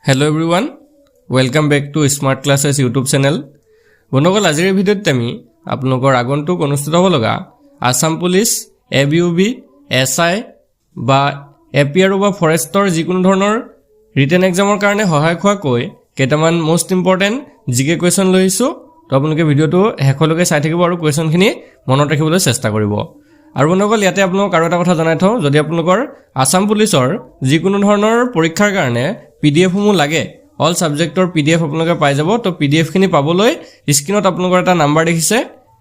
Hello everyone, welcome back to Smart Classes YouTube channel. বন্ধুসকল আজিৰ ভিডিঅ'ত আমি আপোনালোকৰ আগন্তুক অনুষ্ঠিত হ'ব লগা আসাম পুলিচ, এবিউবি, এসআই বা এপিআৰও বা ফৰেষ্টৰ যিকোনো ধৰণৰ ৰিটেন এক্সামৰ কাৰণে সহায়ক হোৱাকৈ কেইটামান মোষ্ট ইম্পৰ্টেণ্ট জিকে কুৱেশ্যন লৈ আহিছোঁ। তো আপোনালোকে ভিডিঅ'টো শেষলৈকে চাই থাকিব আৰু কুৱেশ্যনখিনি মনত ৰাখিবলৈ চেষ্টা কৰিব। আৰু বন্ধুসকল ইয়াতে আপোনালোকক আৰু এটা কথা জনাই থওঁ, যদি আপোনালোকৰ আসাম পুলিচৰ যিকোনো ধৰণৰ পৰীক্ষাৰ কাৰণে PDF সমূহ লাগে, অল সাবজেক্টৰ PDF আপোনালোকে পাই যাব। তো PDF খিনি পাবলৈ স্ক্ৰিনত আপোনালোকৰ এটা নাম্বাৰ দেখিছে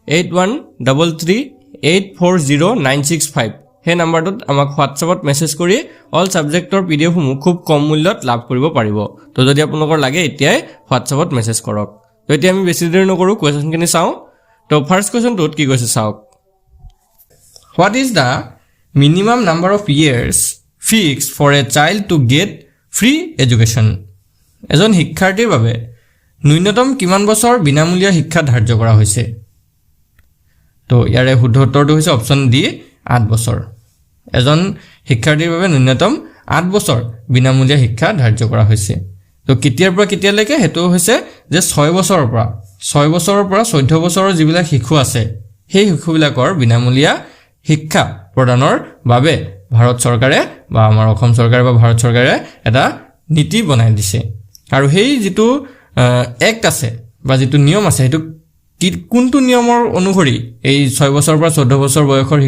8133840965, সেই নাম্বাৰটোত আমাক হোৱাটছআপত মেছেজ কৰি অল সাবজেক্টৰ PDF সমূহ খুব কম মূল্যত লাভ কৰিব পাৰিব। তো যদি আপোনালোকৰ লাগে এতিয়াই হোৱাটছআপত মেছেজ কৰক। তো এতিয়া আমি বেছি দেৰি নকৰোঁ, কুৱেশ্যনখিনি চাওঁ। তো ফাৰ্ষ্ট কুৱেশ্যনটোত কি কৈছে চাওক। What is the minimum number of years fixed for a child to get free education? এজন শিক্ষাৰ্থীৰ বাবে ন্যূনতম কিমান বছৰ বিনামূলীয়া শিক্ষা ধাৰ্য কৰা হৈছে? তো ইয়াৰে শুদ্ধ উত্তৰটো হৈছে অপচন ডি 8 বছৰ। এজন শিক্ষাৰ্থীৰ বাবে ন্যূনতম 8 বছৰ বিনামূলীয়া শিক্ষা ধাৰ্য কৰা হৈছে। তো কেতিয়াৰ পৰা কেতিয়ালৈকে হেতু হৈছে যে 6 বছৰৰ পৰা 14 বছৰৰ যিবিলাক শিশু আছে সেই শিশুবিলাকৰ বিনামূলীয়া শিক্ষা প্ৰদানৰ বাবে ভাৰত চৰকাৰে বা আমাৰ অসম চৰকাৰে বা ভাৰত চৰকাৰে এটা নীতি বনাই দিছে। আৰু সেই যিটো এক্ট আছে বা যিটো নিয়ম আছে সেইটো কোনটো নিয়মৰ অনুসৰি এই 6 বছৰৰ পৰা 14 বছৰ বয়সৰ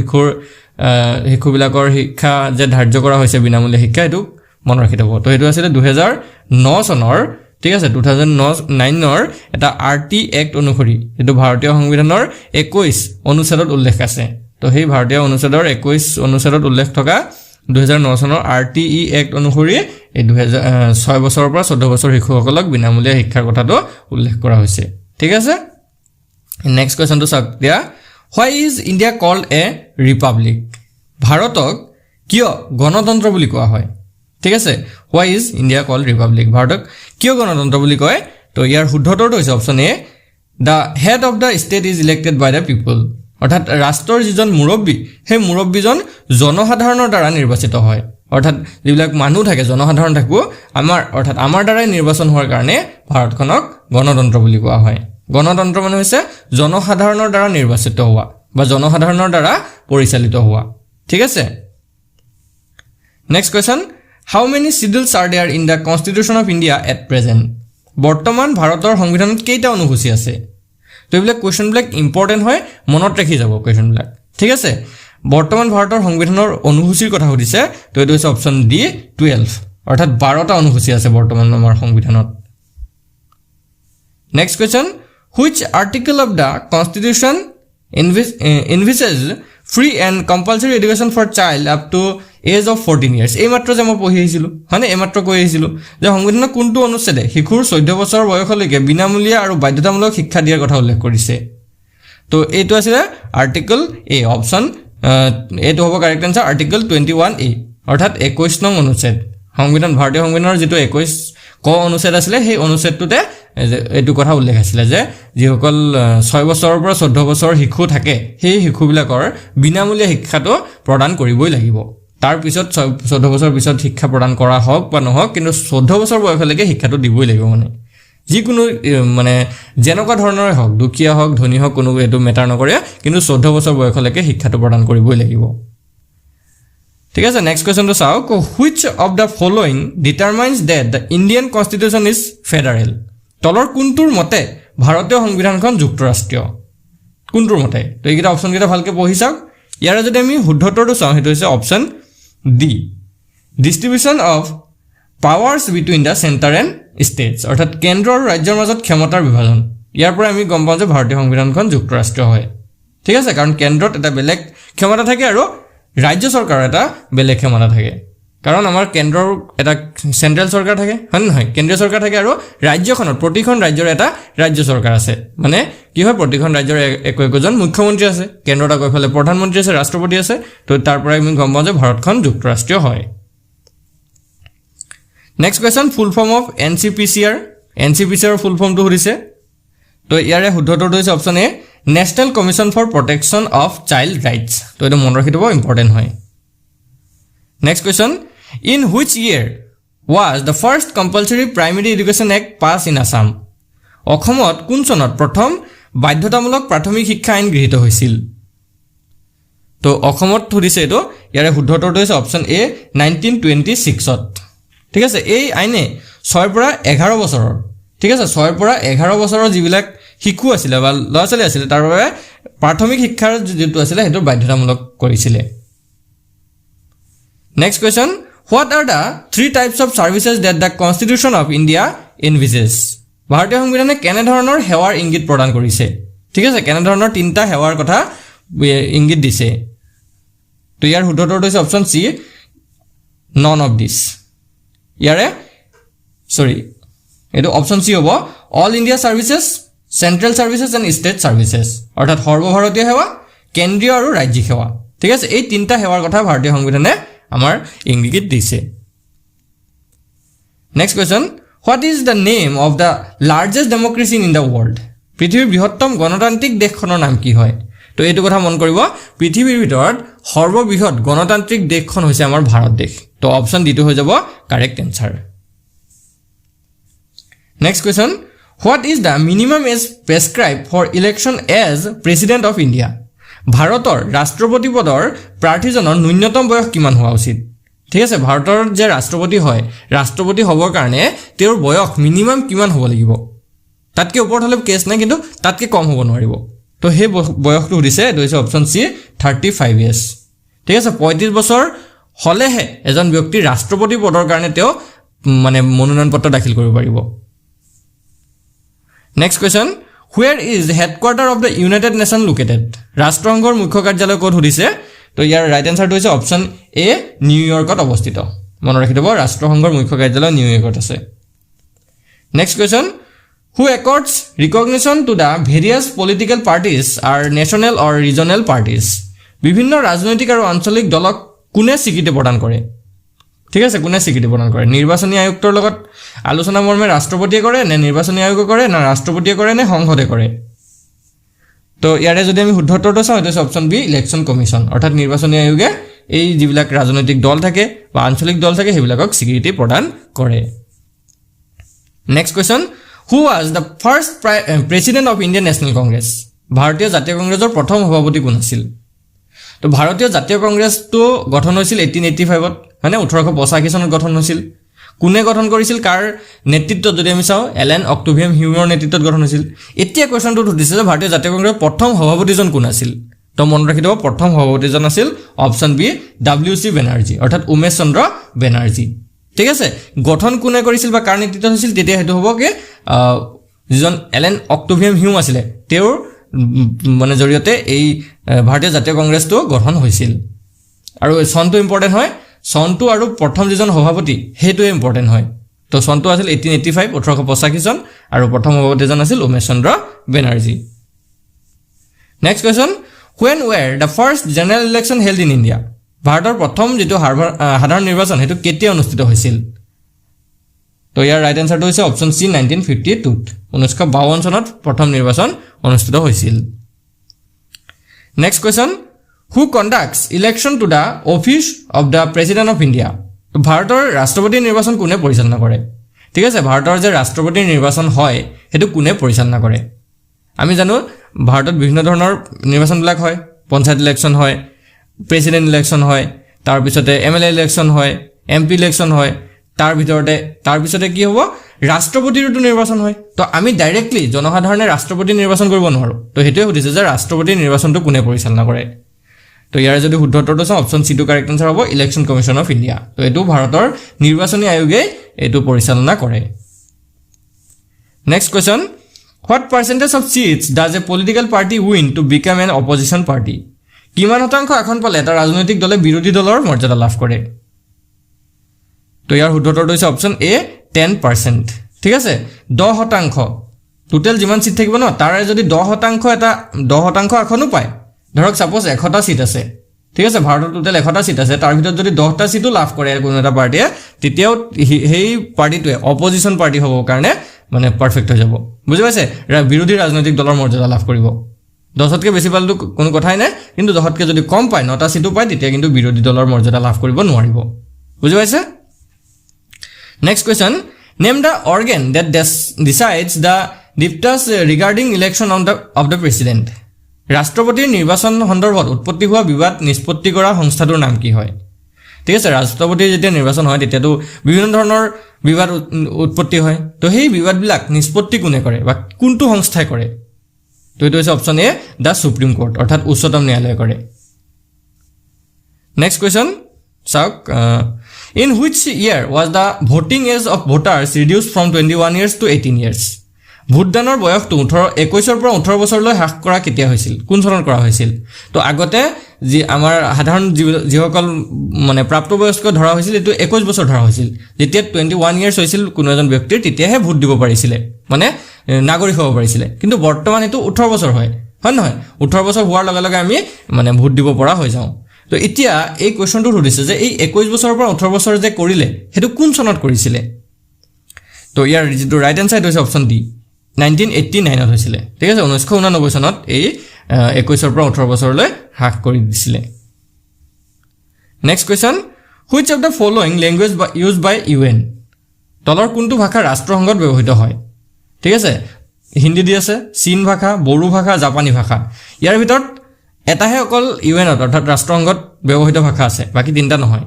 শিশুবিলাকৰ শিক্ষা যে ধাৰ্য কৰা হৈছে বিনামূলীয়া শিক্ষা, এইটো মনত ৰাখি থব। তো সেইটো আছিলে 2009 চনৰ, ঠিক আছে, 2009ৰ এটা RT এক্ট অনুসৰি, যিটো ভাৰতীয় সংবিধানৰ 21 অনুচ্ছেদত উল্লেখ আছে। তো সেই ভাৰতীয় অনুচ্ছেদৰ 21 অনুচ্ছেদত উল্লেখ থকা 2009 চনৰ RTE এক্ট অনুসৰি এই 6 বছৰৰ পৰা 14 বছৰ শিশুসকলক বিনামূলীয়া শিক্ষাৰ কথাটো উল্লেখ কৰা হৈছে। ঠিক আছে, নেক্সট কুৱেশ্যনটো চাওক দিয়া। Why is India called a republic? ভাৰতক কিয় গণতন্ত্ৰ বুলি কোৱা হয়? ঠিক আছে, Why is India called republic? ভাৰতক কিয় গণতন্ত্ৰ বুলি কয়? তো ইয়াৰ শুদ্ধ উত্তৰটো হৈছে option A, the head of the state is elected by the people. অৰ্থাৎ ৰাষ্ট্ৰৰ যিজন মুৰব্বী, সেই মুৰব্বীজন জনসাধাৰণৰ দ্বাৰা নিৰ্বাচিত হয়। অৰ্থাৎ যিবিলাক মানুহ থাকে, জনসাধাৰণ থাকো, আমাৰ দ্বাৰাই নিৰ্বাচন হোৱাৰ কাৰণে ভাৰতখনক গণতন্ত্ৰ বুলি কোৱা হয়। গণতন্ত্ৰ মানে হৈছে জনসাধাৰণৰ দ্বাৰা নিৰ্বাচিত হোৱা বা জনসাধাৰণৰ দ্বাৰা পৰিচালিত হোৱা। ঠিক আছে, next question. How many schedules are there in the constitution of India at present? বৰ্তমান ভাৰতৰ সংবিধানত কেইটা অনুসূচী আছে? তো এইবিলাক কুৱেশ্যনবিলাক ইম্পৰ্টেণ্ট হয়, মনত ৰাখি যাব কুৱেশ্যনবিলাক। ঠিক আছে, বৰ্তমান ভাৰতৰ সংবিধানৰ অনুসূচীৰ কথা সুধিছে, তো এইটো হৈছে অপশ্যন ডি 12, অৰ্থাৎ 12টা অনুসূচী আছে বৰ্তমান আমাৰ সংবিধানত। Next question. Which article of the constitution envisages free and compulsory education for child up to age of 14 years? এইমাত্ৰ যে মই পঢ়ি আহিছিলোঁ, হয়নে, এইমাত্ৰ কৈ আহিছিলোঁ যে সংবিধানৰ কোনটো অনুচ্ছেদে শিশুৰ 14 বছৰ বয়সলৈকে বিনামূলীয়া আৰু বাধ্যতামূলক শিক্ষা দিয়াৰ কথা উল্লেখ কৰিছে? তো এইটো আছিলে আৰ্টিকল এ, অপশ্যন এইটো হ'ব কাৰেক্ট এনচাৰ, আৰ্টিকল 21A, অৰ্থাৎ 21 নং অনুচ্ছেদ। ভাৰতীয় সংবিধানৰ যিটো 21 ক অনুচ্ছেদ আছিলে, সেই অনুচ্ছেদটোতে এইটো কথা উল্লেখ আছিলে যে যিসকল 6 বছৰৰ পৰা 14 বছৰ শিশু থাকে সেই শিশুবিলাকৰ বিনামূলীয়া শিক্ষাটো প্ৰদান কৰিবই লাগিব। তাৰপিছত 14 বছৰ পিছত শিক্ষা প্ৰদান কৰা হওক বা নহওক, কিন্তু 14 বছৰ বয়সলৈকে শিক্ষাটো দিবই লাগিব। মানে যিকোনো মানে যেনেকুৱা ধৰণৰে হওক, দুখীয়া হওক ধনী হওক, কোনো এইটো মেটাৰ নকৰে, কিন্তু 14 বছৰ বয়সলৈকে শিক্ষাটো প্ৰদান কৰিবই লাগিব। ঠিক আছে, নেক্সট কুৱেশ্যনটো চাওক। Which of the following determines that the Indian constitution is federal? তলৰ কোনটোৰ মতে ভাৰতীয় সংবিধানখন যুক্তৰাষ্ট্ৰীয়? কোনটোৰ মতে? তো এইকেইটা অপশ্যনকেইটা ভালকৈ পঢ়ি চাওক। ইয়াৰে যদি আমি শুদ্ধ উত্তৰটো চাওঁ, সেইটো হৈছে option D, distribution of powers between the centre and states, অৰ্থাৎ কেন্দ্ৰ আৰু ৰাজ্যৰ মাজত ক্ষমতাৰ বিভাজন। ইয়াৰ পৰা আমি গম পাওঁ যে ভাৰতীয় সংবিধানখন যুক্তৰাষ্ট্ৰীয় হয়। ঠিক আছে, কাৰণ কেন্দ্ৰত এটা বেলেগ ক্ষমতা থাকে আৰু ৰাজ্য চৰকাৰৰ এটা বেলেগ ক্ষমতা থাকে। কাৰণ আমাৰ কেন্দ্ৰৰ এটা চেণ্ট্ৰেল চৰকাৰ থাকে, হয় নহয়, কেন্দ্ৰীয় চৰকাৰ থাকে, আৰু ৰাজ্যখনত প্ৰতিখন ৰাজ্যৰ এটা ৰাজ্য চৰকাৰ আছে। মানে কি হয়, প্ৰতিখন ৰাজ্যৰ একোজন মুখ্যমন্ত্ৰী আছে, কেন্দ্ৰত আকৌ এইফালে প্ৰধানমন্ত্ৰী আছে, ৰাষ্ট্ৰপতি আছে। তো তাৰ পৰাই আমি গম পাওঁ যে ভাৰতখন যুক্তৰাষ্ট্ৰীয় হয়। Next question. Full form of NCPCR? NCPCR full ফৰ্মটো সুধিছে। তো ইয়াৰে শুদ্ধ উত্তৰটো হৈছে option A, national commission for protection of child rights. তো এইটো মনত ৰাখি থ'ব, ইম্পৰ্টেণ্ট হয়। Next question. In which year was the first compulsory primary education act passed in Assam? অসমত কোন চনত প্ৰথম বাধ্যতামূলক প্ৰাথমিক শিক্ষা আইন গৃহীত হৈছিল? তো অসমত সুধিছে এইটো, ইয়াৰে শুদ্ধ উত্তৰটো হৈছে অপশ্যন এ 1926ত। ঠিক আছে, এই আইনে 6 পৰা 11 বছৰৰ, ঠিক আছে, 6 পৰা 11 বছৰৰ যিবিলাক শিশু আছিলে বা ল'ৰা ছোৱালী আছিলে তাৰ বাবে প্ৰাথমিক শিক্ষাৰ যিটো আছিলে সেইটো বাধ্যতামূলক কৰিছিলে। Next question, what are the 3 types of services that the constitution of India envisages? ভাৰতীয় সংবিধানে কেনেধৰণৰ সেৱাৰ ইংগিত প্ৰদান কৰিছে? ঠিক আছে, কেনেধৰণৰ 3টা সেৱাৰ কথা ইংগিত দিছে? তো ইয়াৰ শুদ্ধ উত্তৰটো হৈছে option C, none of this. ইয়াৰে এইটো অপশ্যন চি হ'ব, all India services, central services and state services, অৰ্থাৎ সৰ্বভাৰতীয় সেৱা, কেন্দ্ৰীয় আৰু ৰাজ্যিক সেৱা। ঠিক আছে, এই 3টা সেৱাৰ কথা ভাৰতীয় সংবিধানে আমাৰ ইংগিত দিছে। Next question, what is the name of the largest democracy in the world? পৃথিৱীৰ বৃহত্তম গণতান্ত্ৰিক দেশখনৰ নাম কি হয়? তো এইটো কথা মন কৰিব, পৃথিৱীৰ ভিতৰত সৰ্ববৃহৎ গণতান্ত্ৰিক দেশখন হৈছে আমাৰ ভাৰত দেশ। তো অপশ্যন ডিটো হৈ যাব correct answer. Next question, what is the minimum age prescribe for election as president of India? ভাৰতৰ ৰাষ্ট্ৰপতি পদৰ প্ৰাৰ্থীজনৰ ন্যূনতম বয়স কিমান হোৱা উচিত? ঠিক আছে, ভাৰতৰ যে ৰাষ্ট্ৰপতি হয়, ৰাষ্ট্ৰপতি হ'বৰ কাৰণে তেওঁৰ বয়স মিনিমাম কিমান হ'ব লাগিব? তাতকৈ ওপৰত হ'লে কেছ নাই, কিন্তু তাতকৈ কম হ'ব নোৱাৰিব। তো সেই বয়সটো সুধিছে, এইটো হৈছে অপশ্যন চি 35 ইয়াৰ্ছ। ঠিক আছে, 35 বছৰ হ'লেহে এজন ব্যক্তি ৰাষ্ট্ৰপতি পদৰ কাৰণে তেওঁ মানে মনোনয়ন পত্ৰ দাখিল কৰিব পাৰিব। Next question, where is headquarter of the United nation located? ৰাষ্ট্ৰসংঘৰ মুখ্য কাৰ্যালয় ক'ত সুধিছে? তো ইয়াৰ ৰাইট এনচাৰটো হৈছে অপশ্যন এ, নিউয়ৰ্কত অৱস্থিত। মনত ৰাখি থ'ব, ৰাষ্ট্ৰসংঘৰ মুখ্য কাৰ্যালয় নিউয়ৰ্কত আছে। Next question, who accords recognition to the various political parties are national or regional parties? বিভিন্ন ৰাজনৈতিক আৰু আঞ্চলিক দলক কোনে স্বীকৃতি প্ৰদান কৰে? ঠিক আছে, কোনে স্বীকৃতি প্ৰদান কৰে? নিৰ্বাচনী আয়ুক্তৰ লগত আলোচনা মৰ্মে ৰাষ্ট্ৰপতিয়ে কৰে নে নিৰ্বাচনী আয়োগে কৰে না ৰাষ্ট্ৰপতিয়ে কৰে নে সংসদে কৰে? তো ইয়াৰে যদি আমি শুদ্ধ উত্তৰটো চাওঁ, এইটো হৈছে অপশ্যন বি, ইলেকশ্যন কমিশ্যন। অৰ্থাৎ নিৰ্বাচনী আয়োগে এই যিবিলাক ৰাজনৈতিক দল থাকে বা আঞ্চলিক দল থাকে সেইবিলাকক স্বীকৃতি প্ৰদান কৰে। Next question, who was the first president of Indian national Congress? ভাৰতীয় জাতীয় কংগ্ৰেছৰ প্ৰথম সভাপতি কোন আছিল? তো ভাৰতীয় জাতীয় কংগ্ৰেছটো গঠন হৈছিল 1885ত, হয়নে? 1885 চনত গঠন হৈছিল। কোনে গঠন কৰিছিল, কাৰ নেতৃত্বত যদি আমি চাওঁ, এলেন অক্টোভিয়াম হিউমৰ নেতৃত্বত গঠন হৈছিল। এতিয়া কুৱেশ্যনটো সুধিছে যে ভাৰতীয় জাতীয় কংগ্ৰেছৰ প্ৰথম সভাপতিজন কোন আছিল? তো মনত ৰাখি থ'ব, প্ৰথম সভাপতিজন আছিল অপশ্যন বি, WC বেনাৰ্জী, অৰ্থাৎ উমেশ চন্দ্ৰ বেনাৰ্জী। ঠিক আছে, গঠন কোনে কৰিছিল বা কাৰ নেতৃত্বত হৈছিল, তেতিয়া সেইটো হ'ব কি যিজন এলেন অক্টোভিয়াম হিউম আছিলে তেওঁৰ মানে জৰিয়তে এই ভাৰতীয় জাতীয় কংগ্ৰেছটো গঠন হৈছিল। আৰু চনটো ইম্পৰ্টেণ্ট হয়, চনটো আৰু প্ৰথম যিজন সভাপতি সেইটোৱে ইম্পৰ্টেণ্ট হয়। তো চনটো আছিল 1885, 1885 চন, আৰু প্ৰথম সভাপতিজন আছিল Umesh Chandra Banerjee. Next question, when were the first general election held in India? ভাৰতৰ প্ৰথম যিটো সাধাৰণ নিৰ্বাচন সেইটো কেতিয়া অনুষ্ঠিত হৈছিল? তো ইয়াৰ ৰাইট এনচাৰটো হৈছে অপশ্যন চি, 1952ত। 1952 চনত প্ৰথম নিৰ্বাচন অনুষ্ঠিত হৈছিল। Next question, who conducts election to the office of the president of India? ভাৰতৰ ৰাষ্ট্ৰপতিৰ নিৰ্বাচন কোনে পৰিচালনা কৰে? ঠিক আছে, ভাৰতৰ যে ৰাষ্ট্ৰপতিৰ নিৰ্বাচন হয় সেইটো কোনে পৰিচালনা কৰে? আমি জানো ভাৰতত বিভিন্ন ধৰণৰ নিৰ্বাচনবিলাক হয়, পঞ্চায়ত ইলেকশ্যন হয়, প্ৰেচিডেণ্ট ইলেকশ্যন হয়, তাৰপিছতে MLA ইলেকশ্যন হয়, MP ইলেকশ্যন হয়, তাৰপিছতে কি হ'ব, ৰাষ্ট্ৰপতিৰতো নিৰ্বাচন হয়। তো আমি ডাইৰেক্টলি জনসাধাৰণে ৰাষ্ট্ৰপতি নিৰ্বাচন কৰিব নোৱাৰোঁ। তো সেইটোৱে সুধিছে যে ৰাষ্ট্ৰপতিৰ নিৰ্বাচনটো কোনে পৰিচালনা কৰে? তো ইয়াৰে যদি শুদ্ধ উত্তৰটো চাওঁ, অপশ্যন চিটো কাৰেক্ট এনচাৰ হ'ব, ইলেকশ্যন কমিশ্যন অফ ইণ্ডিয়া। তো এইটো ভাৰতৰ নিৰ্বাচনী আয়োগে এইটো পৰিচালনা কৰে। Next question, what percentage of seats does a political party win to become an opposition party? কিমান শতাংশ আসন পালে এটা ৰাজনৈতিক দলে বিৰোধী দলৰ মৰ্যাদা লাভ কৰে? তো ইয়াৰ শুদ্ধ উত্তৰটো হৈছে অপশ্যন এ, 10%। ঠিক আছে, 10%। টোটেল যিমান চিট থাকিব ন, তাৰে যদি 10% আসনো পায়, ধৰক ছাপ'জ 100টা চিট আছে, ঠিক আছে, ভাৰতৰ টোটেল 100টা চিট আছে, তাৰ ভিতৰত যদি 10টা চিটো লাভ কৰে কোনো এটা পাৰ্টীয়ে, তেতিয়াও সেই পাৰ্টীটোৱে অপজিশ্যন পাৰ্টি হ'বৰ কাৰণে মানে পাৰফেক্ট হৈ যাব। বুজি পাইছে? বিৰোধী ৰাজনৈতিক দলৰ মৰ্যাদা লাভ কৰিব। 10তকৈ বেছি পালেতো কোনো কথাই নাই, কিন্তু 10তকৈ যদি কম পায়, 9টা চিটো পায়, তেতিয়া কিন্তু বিৰোধী দলৰ মৰ্যাদা লাভ কৰিব নোৱাৰিব। বুজি পাইছে? Next question, name the organ that decides the dictates regarding election of the president. ৰাষ্ট্ৰপতিৰ নিৰ্বাচন সন্দৰ্ভত উৎপত্তি হোৱা বিবাদ নিষ্পত্তি কৰা সংস্থাটোৰ নাম কি হয়? ঠিক আছে, ৰাষ্ট্ৰপতিৰ যেতিয়া নিৰ্বাচন হয় তেতিয়াতো বিভিন্ন ধৰণৰ বিবাদ উৎপত্তি হয়। তো সেই বিবাদবিলাক নিষ্পত্তি কোনে কৰে বা কোনটো সংস্থাই কৰে? তো এইটো হৈছে option A, the supreme court, অৰ্থাৎ উচ্চতম ন্যায়ালয়ে কৰে। নেক্সট কুৱেশ্যন চাওক, in which year was the voting age of voters reduce from 21 years to 18 years? ভোটদানৰ বয়সটো 21 পৰা 18 বছৰলৈ হ্ৰাস কৰা কেতিয়া হৈছিল, কোন চনত কৰা হৈছিল? তো আগতে যি আমাৰ সাধাৰণ যিসকল মানে প্ৰাপ্তবয়স্ক ধৰা হৈছিল এইটো 21 বছৰ ধৰা হৈছিল। যেতিয়া 21 years হৈছিল কোনো এজন ব্যক্তিৰ তেতিয়াহে ভোট দিব পাৰিছিলে, মানে নাগৰিক হ'ব পাৰিছিলে। কিন্তু বৰ্তমান এইটো 18 বছৰ হয় নহয়? 18 বছৰ হোৱাৰ লগে লগে আমি মানে ভোট দিব পৰা হৈ যাওঁ। তো এতিয়া এই কুৱেশ্যনটো সুধিছে যে এই 21 বছৰৰ পৰা 18 বছৰ যে কৰিলে সেইটো কোন চনত কৰিছিলে? তো ইয়াৰ যিটো ৰাইট এনচাৰ হৈছে অপশ্যন ডি, 1989ত হৈছিলে। ঠিক আছে, 1989 চনত এই 21 পৰা 18 বছৰলৈ হ্ৰাস কৰি দিছিলে। Next question, which of the following language use by UN? তলৰ কোনটো ভাষা ৰাষ্ট্ৰসংঘত ব্যৱহৃত হয়? ঠিক আছে, হিন্দী দি আছে, চীন ভাষা, বড়ো ভাষা, জাপানী ভাষা। ইয়াৰ ভিতৰত এটাহে অকল UNত অৰ্থাৎ ৰাষ্ট্ৰসংঘত ব্যৱহৃত ভাষা আছে, বাকী তিনিটা নহয়।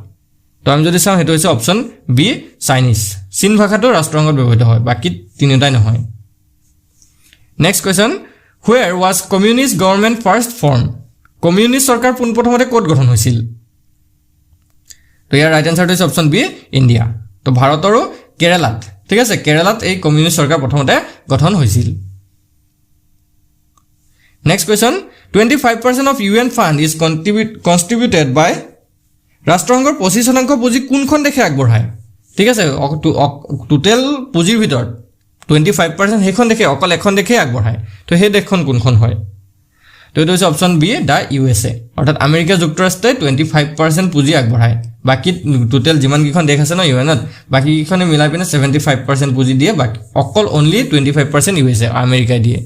তো আমি যদি চাওঁ সেইটো হৈছে অপশ্যন বি, চাইনিজ। চীন ভাষাটো ৰাষ্ট্ৰসংঘত ব্যৱহৃত হয়, বাকী তিনিটাই নহয়। Next question, where was communist government first form? Communist চৰকাৰ পোনপ্ৰথমতে ক'ত গঠন হৈছিল? তো ইয়াৰ ৰাইট এনচাৰটো হৈছে অপশ্যন বি, ইণ্ডিয়া। তো ভাৰতৰো কেৰালাত, ঠিক আছে, কেৰালাত এই কমিউনিষ্ট চৰকাৰ প্ৰথমতে গঠন হৈছিল। Next question, 25% of UN fund is contributed by? ৰাষ্ট্ৰসংঘৰ 25% পুঁজি কোনখন দেশে আগবঢ়ায়? ঠিক আছে, টোটেল পুঁজিৰ ভিতৰত 25% সেইখন দেশে, অকল এখন দেশে আগবঢ়ায়। তো সেই দেশখন কোনখন হয়? তো এইটো হৈছে অপশ্যন বি, দ্য USA, অৰ্থাৎ আমেৰিকা যুক্তৰাষ্ট্ৰই 25% পুঁজি আগবঢ়ায়। বাকী টোটেল যিমানকেইখন দেশ আছে ন UNত, বাকীকেইখনে মিলাই পিনে 75% পুঁজি দিয়ে, বাকী অকল অনলি 25% USA আমেৰিকাই দিয়ে।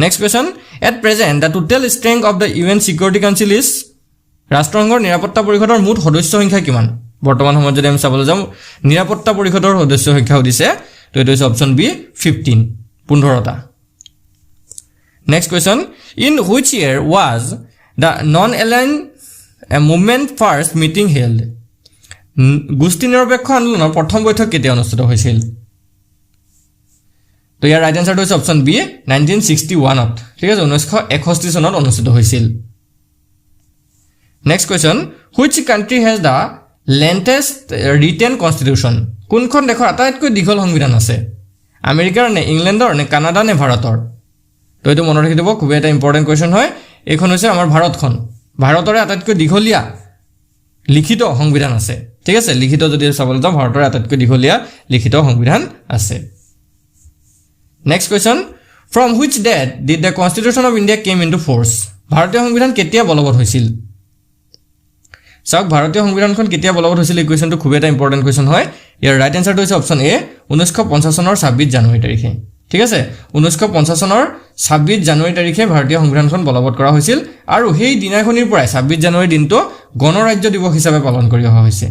Next question, at present the total strength of the UN security council is? ৰাষ্ট্ৰসংঘৰ নিৰাপত্তা পৰিষদৰ মুঠ সদস্য সংখ্যা কিমান? বৰ্তমান সময়ত যদি আমি চাবলৈ যাওঁ নিৰাপত্তা পৰিষদৰ সদস্য সংখ্যা সুধিছে, তো এইটো হৈছে অপশ্যন বি, 15টা। Next question, in which year was the non aligned movement first meeting held? গোষ্ঠী নিৰপেক্ষ আন্দোলনৰ প্ৰথম বৈঠক কেতিয়া অনুষ্ঠিত হৈছিল? তো ইয়াৰ ৰাইট এনচাৰটো হৈছে অপশ্যন বি, 1961ত। ঠিক আছে, 1961 চনত অনুষ্ঠিত হৈছিল। Next question, which country has the longest written constitution? কোনখন দেশৰ আটাইতকৈ দীঘল সংবিধান আছে? আমেৰিকাৰ নে ইংলেণ্ডৰ নে কানাডা নে ভাৰতৰ? তো এইটো মনত ৰাখি দিব, খুবেই এটা ইম্পৰ্টেণ্ট কুৱেশ্যন হয়। এইখন হৈছে আমাৰ ভাৰতখন, ভাৰতৰে আটাইতকৈ দীঘলীয়া লিখিত সংবিধান আছে। ঠিক আছে, লিখিত যদি চাবলৈ যাওঁ ভাৰতৰে আটাইতকৈ দীঘলীয়া লিখিত সংবিধান আছে। Next question, from which date did the constitution of India came into force? ভাৰতীয় সংবিধান কেতিয়া বলবৎ হৈছিল? চাওক, ভাৰতীয় সংবিধানখন কেতিয়া বলবৎ হৈছিল এই কুৱেশ্যনটো খুব এটা ইম্পৰ্টেণ্ট কুৱেশ্যন হয়। ইয়াৰ ৰাইট এনচাৰটো হৈছে অপশ্যন এ, 1950 চনৰ 26 জানুৱাৰী তাৰিখে। ঠিক আছে, 1950 চনৰ 26 জানুৱাৰী তাৰিখে ভাৰতীয় সংবিধানখন বলবৎ কৰা হৈছিল, আৰু সেই দিনাখনিৰ পৰাই 26 জানুৱাৰী দিনটো গণৰাজ্য দিৱস হিচাপে পালন কৰি অহা হৈছে।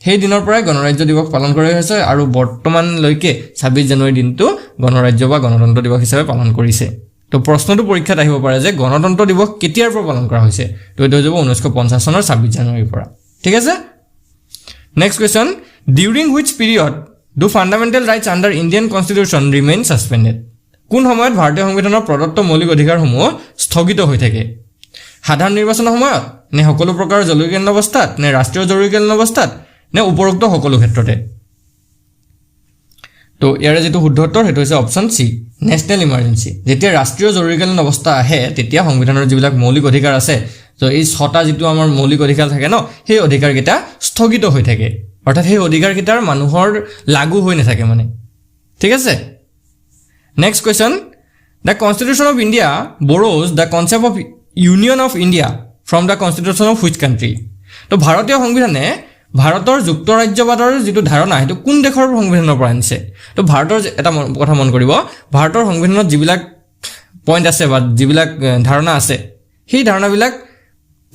সেই দিনৰ পৰাই গণৰাজ্য দিৱস পালন কৰি হৈছে, আৰু বৰ্তমানলৈকে 26 জানুৱাৰী দিনটো গণৰাজ্য বা গণতন্ত্ৰ দিৱস হিচাপে পালন কৰিছে। তো প্ৰশ্নটো পৰীক্ষাত আহিব পাৰে যে গণতন্ত্ৰ দিৱস কেতিয়াৰ পৰা পালন কৰা হৈছে? তো এইটো হৈ যাব 1950 চনৰ 26 জানুৱাৰীৰ পৰা। ঠিক আছে, next question, during which period do fundamental rights under Indian constitution remain suspended? কোন সময়ত ভাৰতীয় সংবিধানৰ প্ৰদত্ত মৌলিক অধিকাৰসমূহ স্থগিত হৈ থাকে? সাধাৰণ নিৰ্বাচনৰ সময়ত, নে সকলো প্ৰকাৰৰ জৰুৰীকালীন অৱস্থাত, নে ৰাষ্ট্ৰীয় জৰুৰীকালীন অৱস্থাত, নে উপৰোক্ত সকলো ক্ষেত্ৰতে? তো ইয়াৰে যিটো শুদ্ধ উত্তৰ সেইটো হৈছে অপশ্যন চি, নেশ্যনেল ইমাৰ্জেঞ্চি। যেতিয়া ৰাষ্ট্ৰীয় জৰুৰীকালীন অৱস্থা আহে তেতিয়া সংবিধানৰ যিবিলাক মৌলিক অধিকাৰ আছে, তো এই 6টা যিটো আমাৰ মৌলিক অধিকাৰ থাকে ন, সেই অধিকাৰকেইটা স্থগিত হৈ থাকে, অৰ্থাৎ সেই অধিকাৰকেইটাৰ মানুহৰ লাগু হৈ নাথাকে মানে। ঠিক আছে, next question, the constitution of India borrows the concept of union of India from the constitution of which country? তো ভাৰতীয় সংবিধানে ভাৰতৰ যুক্তৰাজ্যবাদৰ যিটো ধাৰণা সেইটো কোন দেশৰ সংবিধানৰ পৰা আনিছে? তো ভাৰতৰ এটা কথা মন কৰিব, ভাৰতৰ সংবিধানত যিবিলাক পইণ্ট আছে বা যিবিলাক ধাৰণা আছে, সেই ধাৰণাবিলাক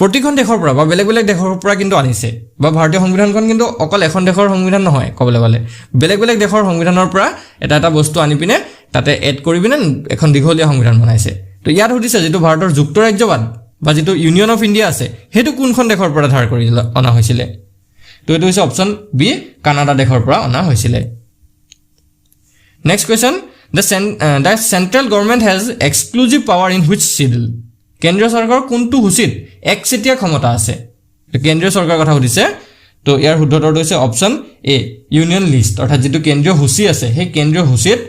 প্ৰতিখন দেশৰ পৰা বা বেলেগ বেলেগ দেশৰ পৰা কিন্তু আনিছে বা ভাৰতীয় সংবিধানখন কিন্তু অকল এখন দেশৰ সংবিধান নহয় ক'বলৈ গ'লে বেলেগ বেলেগ দেশৰ সংবিধানৰ পৰা এটা এটা বস্তু আনি পিনে তাতে এড কৰি পিনে এখন দীঘলীয়া সংবিধান বনাইছে তো ইয়াত সুধিছে যেটো ভাৰতৰ যুক্তৰাজ্যবাদ বা যেটো ইউনিয়ন অফ ইণ্ডিয়া আছে হেতু কোনখন দেশৰ পৰা ধাৰ কৰি অনা হৈছিল তো এটো হৈছে অপচন বি কানাডা দেশৰ পৰা অনা হৈছিল next question the central government has exclusive power in which schedule কেন্দ্ৰীয় চৰকাৰৰ কোনটো সূচীত একচেটিয়া ক্ষমতা আছে তো কেন্দ্ৰীয় চৰকাৰৰ কথা সুধিছে তো ইয়াৰ শুদ্ধ উত্তৰটো হৈছে অপচন এ ইউনিয়ন লিষ্ট অৰ্থাৎ যেটো কেন্দ্ৰীয় সূচী আছে সেই কেন্দ্ৰীয় সূচীত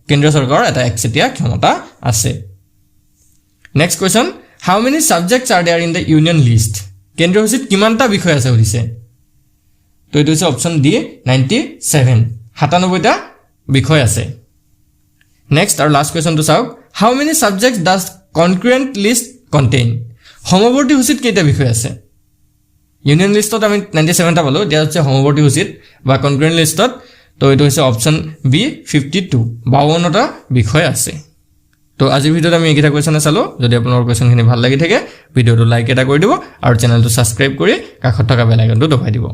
কেন্দ্ৰীয় চৰকাৰৰ এটা একচেটিয়া ক্ষমতা আছে next question how many subjects are there in the union list কেন্দ্ৰীয় সূচীত কিমানটা বিষয় আছে সুধিছে তো এটো হৈছে অপচন ডি 97 97টা বিষয় আছে নেক্সট আৰু লাষ্ট কোৱেশ্চনটো চাওক how many subjects does concurrent list contain সমৱৰ্তী সূচীত কেইটা বিষয় আছে ইউনিয়ন লিষ্টত আমি 97টা পালো দিয়া হচ্ছে সমৱৰ্তী সূচীত বা কনক্ৰুয়েন্ট লিষ্টত তো এটো হৈছে অপচন বি 52 52টা বিষয় আছে তো আজি ভিডিওত আমি এইকেইটা কোৱেশ্চন চালো যদি আপোনাৰ কোৱেশ্চনখিনি ভাল লাগি থাকে ভিডিওটো লাইক এটা কৰি দিব আৰু চেনেলটো সাবস্ক্ৰাইব কৰি কাষত থকা বেল আইকনটো দবাই দিব